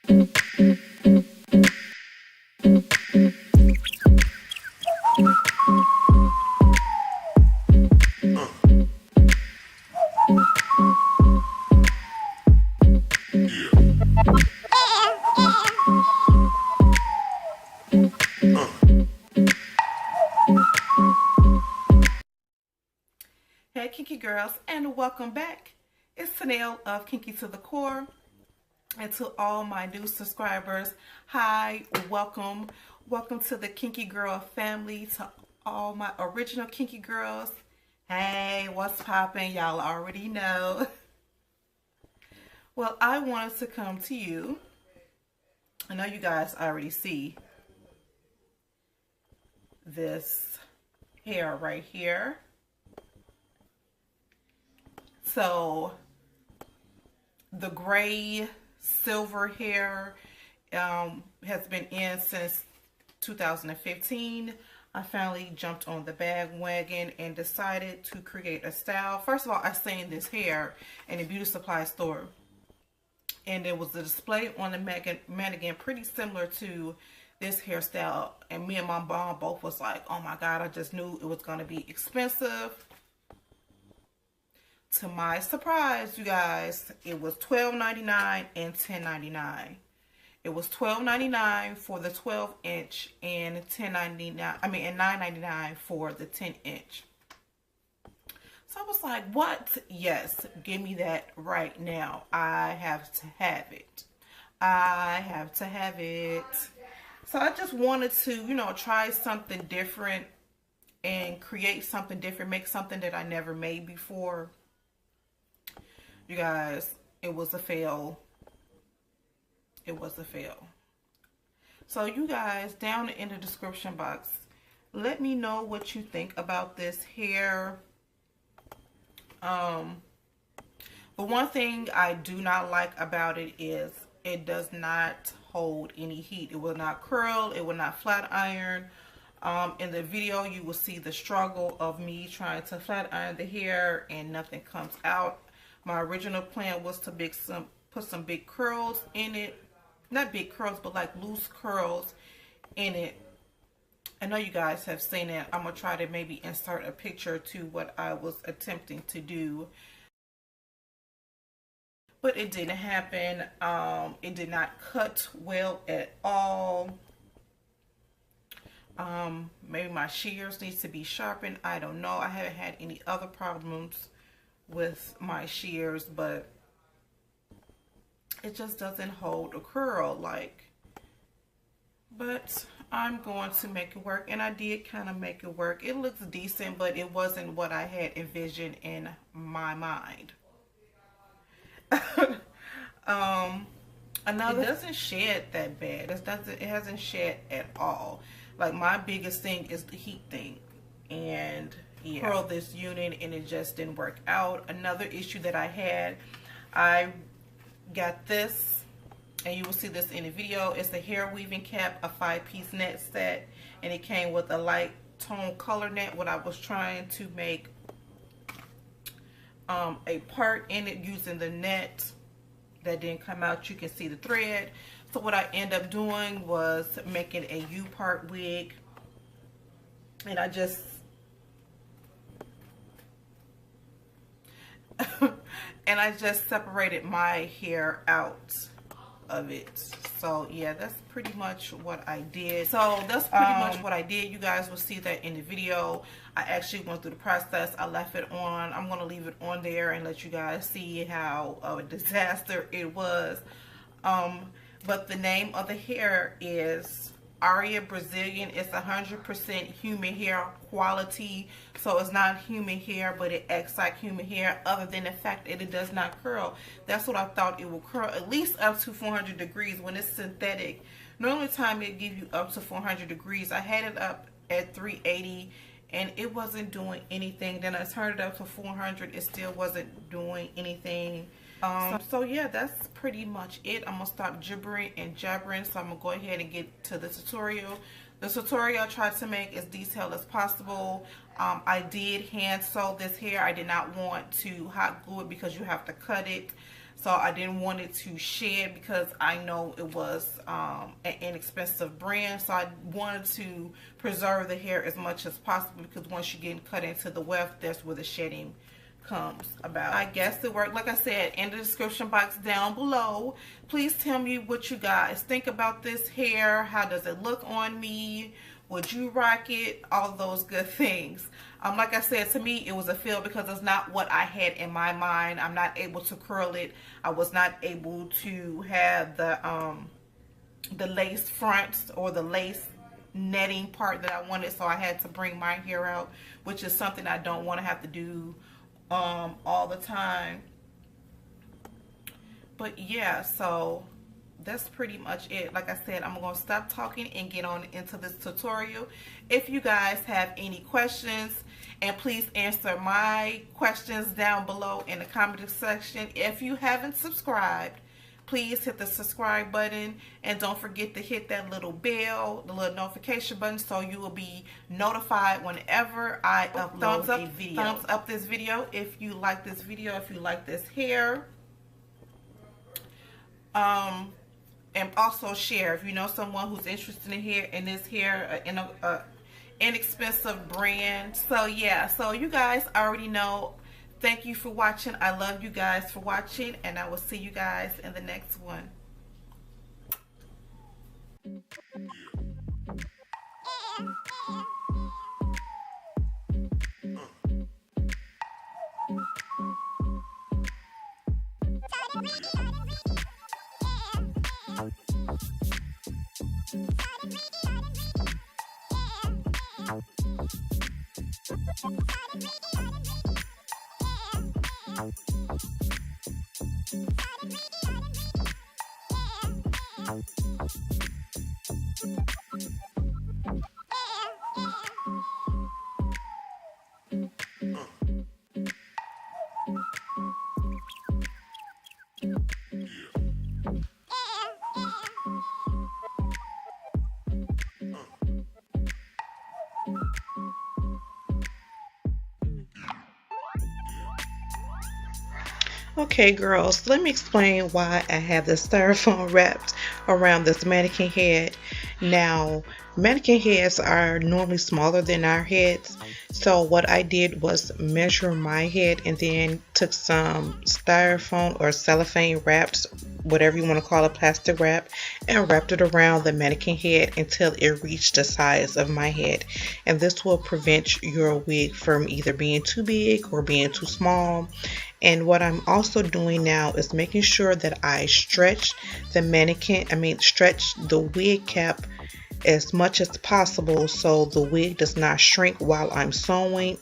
Hey Kinky Girls, and welcome back. It's Tenell of Kinky to the Core. And to all my new subscribers, hi, welcome. Welcome to the Kinky Girl family. To all my original Kinky Girls, hey, what's poppin'? Y'all already know. Well, I wanted to come to you. I know you guys already see this hair right here. So the gray silver hair has been in since 2015. I finally jumped on the bandwagon and decided to create a style. First of all, I seen this hair in a beauty supply store, and there was a display on the mannequin pretty similar to this hairstyle, and me and my mom both was like, oh my god, I just knew it was going to be expensive. To my surprise, you guys, it was $12.99 and $10.99. It was $12.99 for the 12-inch and $10.99. I mean, and $9.99 for the 10-inch. So I was like, "What? Yes, give me that right now. I have to have it. I have to have it." So I just wanted to, you know, try something different and create something different, make something that I never made before. You guys, it was a fail. It was a fail. So you guys, down in the description box, let me know what you think about this hair. The one thing I do not like about it is it does not hold any heat. It will not curl. It will not flat iron. In the video, you will see the struggle of me trying to flat iron the hair and nothing comes out. My original plan was to put some big curls in it. Not big curls, but like loose curls in it. I know you guys have seen it. I'm going to try to maybe insert a picture to what I was attempting to do. But it didn't happen. It did not cut well at all. Maybe my shears needs to be sharpened. I don't know. I haven't had any other problems with my shears, but it just doesn't hold a curl like. But I'm going to make it work, and I did kind of make it work. It looks decent, but it wasn't what I had envisioned in my mind. It doesn't shed that bad. It hasn't shed at all. Like, my biggest thing is the heat thing, and yeah, curl this unit and it just didn't work out. Another issue that I had, I got this, and you will see this in the video. It's a hair weaving cap, a 5-piece net set, and it came with a light tone color net. What I was trying to make a part in it using the net that didn't come out. You can see the thread. So what I ended up doing was making a U-part wig, and I just separated my hair out of it. So yeah, that's pretty much what I did. So that's pretty much what I did. You guys will see that in the video. I actually went through the process. I left it on. I'm going to leave it on there and let you guys see how a disaster it was. But the name of the hair is Aria Brazilian. It's 100% human hair quality. So it's not human hair, but it acts like human hair, other than the fact that it does not curl. That's what I thought. It will curl at least up to 400 degrees when it's synthetic. Normally time it gives you up to 400 degrees. I had it up at 380 and it wasn't doing anything. Then I turned it up to 400. It still wasn't doing anything. So yeah, that's pretty much it. I'm gonna stop gibbering and jabbering, so I'm gonna go ahead and get to the tutorial. The tutorial I tried to make as detailed as possible. I did hand sew this hair. I did not want to hot glue it because you have to cut it. So I didn't want it to shed because I know it was an inexpensive brand. So I wanted to preserve the hair as much as possible, because once you get cut into the weft, that's where the shedding comes about. I guess it worked. Like I said, in the description box down below, please tell me what you guys think about this hair. How does it look on me? Would you rock it? All those good things. Like I said, to me, it was a fail because it's not what I had in my mind. I'm not able to curl it. I was not able to have the lace fronts or the lace netting part that I wanted. So I had to bring my hair out, which is something I don't want to have to do all the time. But yeah, so that's pretty much it. Like I said, I'm going to stop talking and get on into this tutorial. If you guys have any questions, and please answer my questions down below in the comment section. If you haven't subscribed, please hit the subscribe button, and don't forget to hit that little bell, the little notification button, so you will be notified whenever I upload a video. Thumbs up this video if you like this video, if you like this hair. And also share if you know someone who's interested in this hair, in a inexpensive brand. So yeah, so you guys already know. Thank you for watching. I love you guys for watching, and I will see you guys in the next one. Okay, girls, let me explain why I have the styrofoam wrapped around this mannequin head. Now, mannequin heads are normally smaller than our heads, so what I did was measure my head and then took some styrofoam or cellophane wraps, whatever you want to call it, plastic wrap, and wrapped it around the mannequin head until it reached the size of my head. And this will prevent your wig from either being too big or being too small. And what I'm also doing now is making sure that I stretch stretch the wig cap as much as possible so the wig does not shrink while I'm sewing.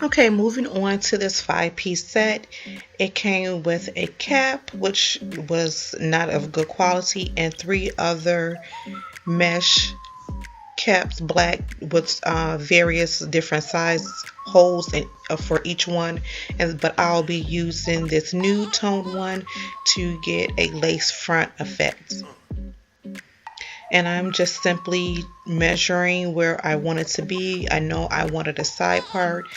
Okay, moving on to this 5-piece set. It came with a cap, which was not of good quality, and 3 other mesh caps, black, with various different size holes for each one. But I'll be using this nude tone one to get a lace front effect. And I'm just simply measuring where I want it to be. I know I wanted a side part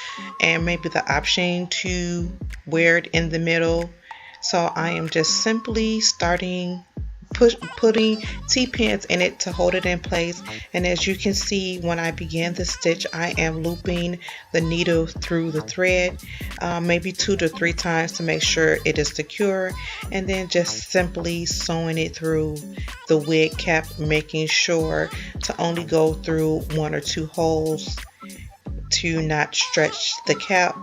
and maybe the option to wear it in the middle. So I am just simply starting putting T-pins in it to hold it in place. And as you can see, when I begin the stitch, I am looping the needle through the thread maybe 2 to 3 times to make sure it is secure, and then just simply sewing it through the wig cap, making sure to only go through 1 or 2 holes to not stretch the cap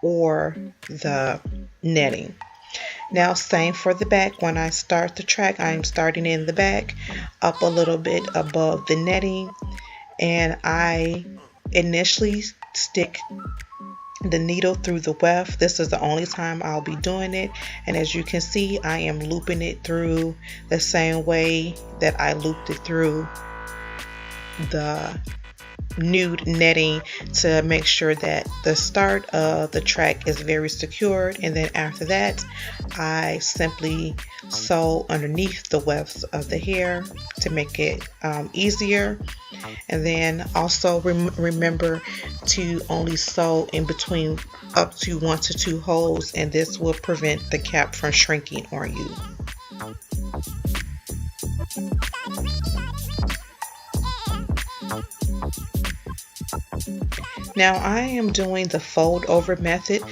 or the netting. Now, same for the back. When I start the track, I'm starting in the back up a little bit above the netting, and I initially stick the needle through the weft. This is the only time I'll be doing it, and as you can see, I am looping it through the same way that I looped it through the nude netting to make sure that the start of the track is very secured, and then after that I simply sew underneath the wefts of the hair to make it easier. And then also remember to only sew in between up to 1 to 2 holes, and this will prevent the cap from shrinking on you. Now I am doing the fold over method.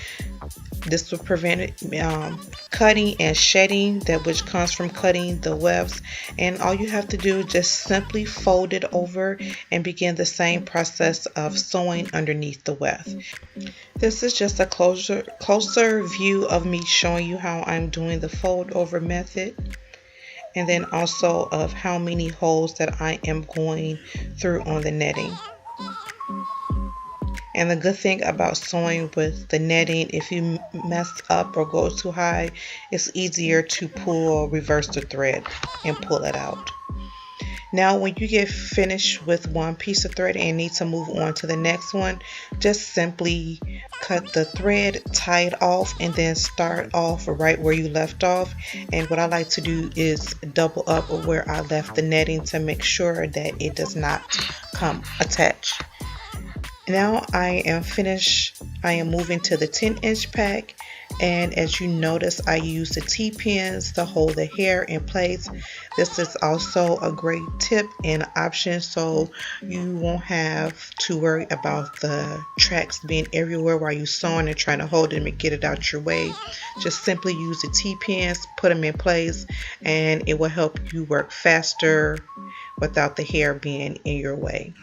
This will prevent cutting and shedding, that which comes from cutting the wefts, and all you have to do is just simply fold it over and begin the same process of sewing underneath the weft. This is just a closer view of me showing you how I'm doing the fold over method, and then also of how many holes that I am going through on the netting. And the good thing about sewing with the netting, if you mess up or go too high, it's easier to pull or reverse the thread and pull it out. Now when you get finished with one piece of thread and need to move on to the next one, just simply cut the thread, tie it off, and then start off right where you left off. And what I like to do is double up where I left the netting to make sure that it does not come attached. Now I am finished. I am moving to the 10-inch pack, and as you notice, I use the T-pins to hold the hair in place. This is also a great tip and option, so you won't have to worry about the tracks being everywhere while you're sewing and trying to hold them and get it out your way. Just simply use the T-pins, put them in place, and it will help you work faster without the hair being in your way.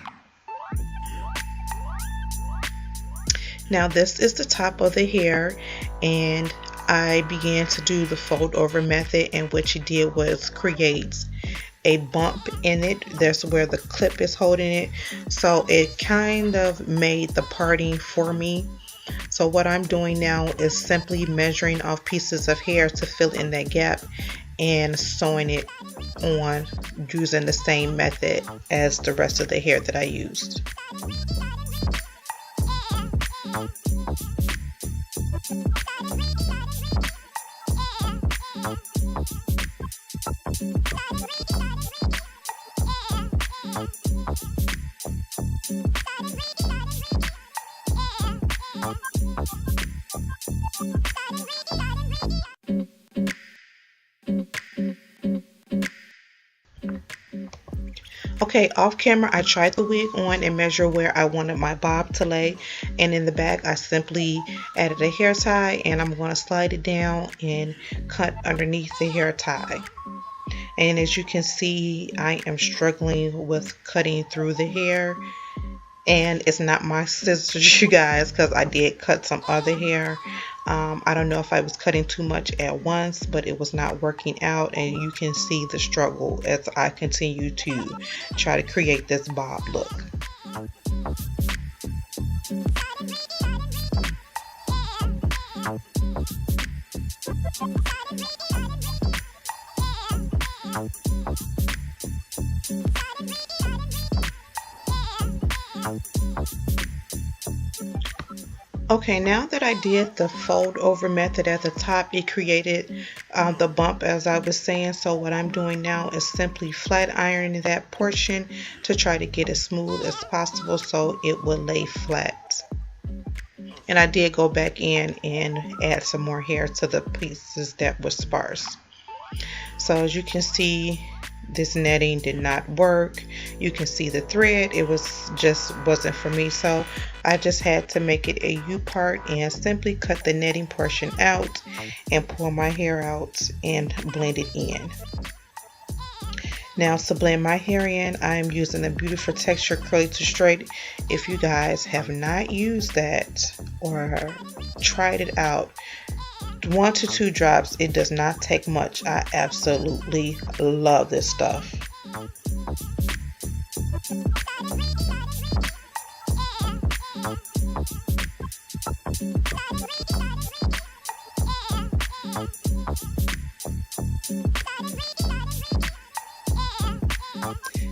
Now this is the top of the hair, and I began to do the fold over method, and what you did was create a bump in it. That's where the clip is holding it, so it kind of made the parting for me. So what I'm doing now is simply measuring off pieces of hair to fill in that gap and sewing it on using the same method as the rest of the hair that I used. Okay, off camera I tried the wig on and measured where I wanted my bob to lay, and in the back I simply added a hair tie, and I'm going to slide it down and cut underneath the hair tie. And as you can see, I am struggling with cutting through the hair, and it's not my scissors, you guys, because I did cut some other hair. I don't know if I was cutting too much at once, but it was not working out, and you can see the struggle as I continue to try to create this bob look. Okay, now that I did the fold over method at the top, it created the bump as I was saying. So what I'm doing now is simply flat ironing that portion to try to get as smooth as possible so it will lay flat. And I did go back in and add some more hair to the pieces that were sparse. So as you can see, this netting did not work. You can see the thread, it wasn't for me, so I just had to make it a U part and simply cut the netting portion out and pull my hair out and blend it in. Now to blend my hair in, I am using the Beautiful Texture Curly to Straight. If you guys have not used that or tried it out, 1 to 2 drops, it does not take much. I absolutely love this stuff.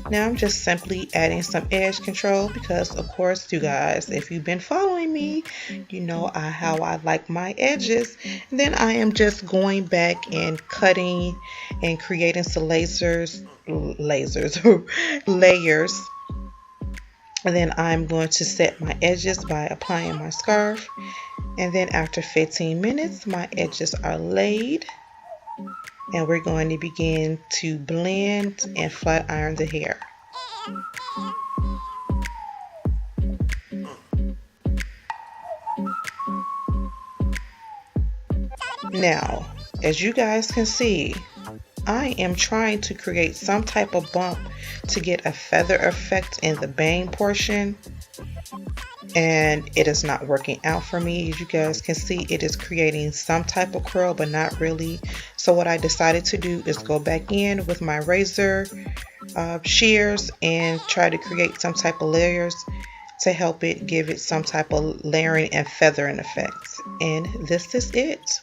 Now I'm just simply adding some edge control because, of course, you guys, if you've been following me, you know how I like my edges. And then I am just going back and cutting and creating some layers. And then I'm going to set my edges by applying my scarf. And then after 15 minutes, my edges are laid. And we're going to begin to blend and flat iron the hair. Now, as you guys can see, I am trying to create some type of bump to get a feather effect in the bang portion, and it is not working out for me. As you guys can see, it is creating some type of curl, but not really. So what I decided to do is go back in with my razor shears and try to create some type of layers to help it give it some type of layering and feathering effects. And this is it.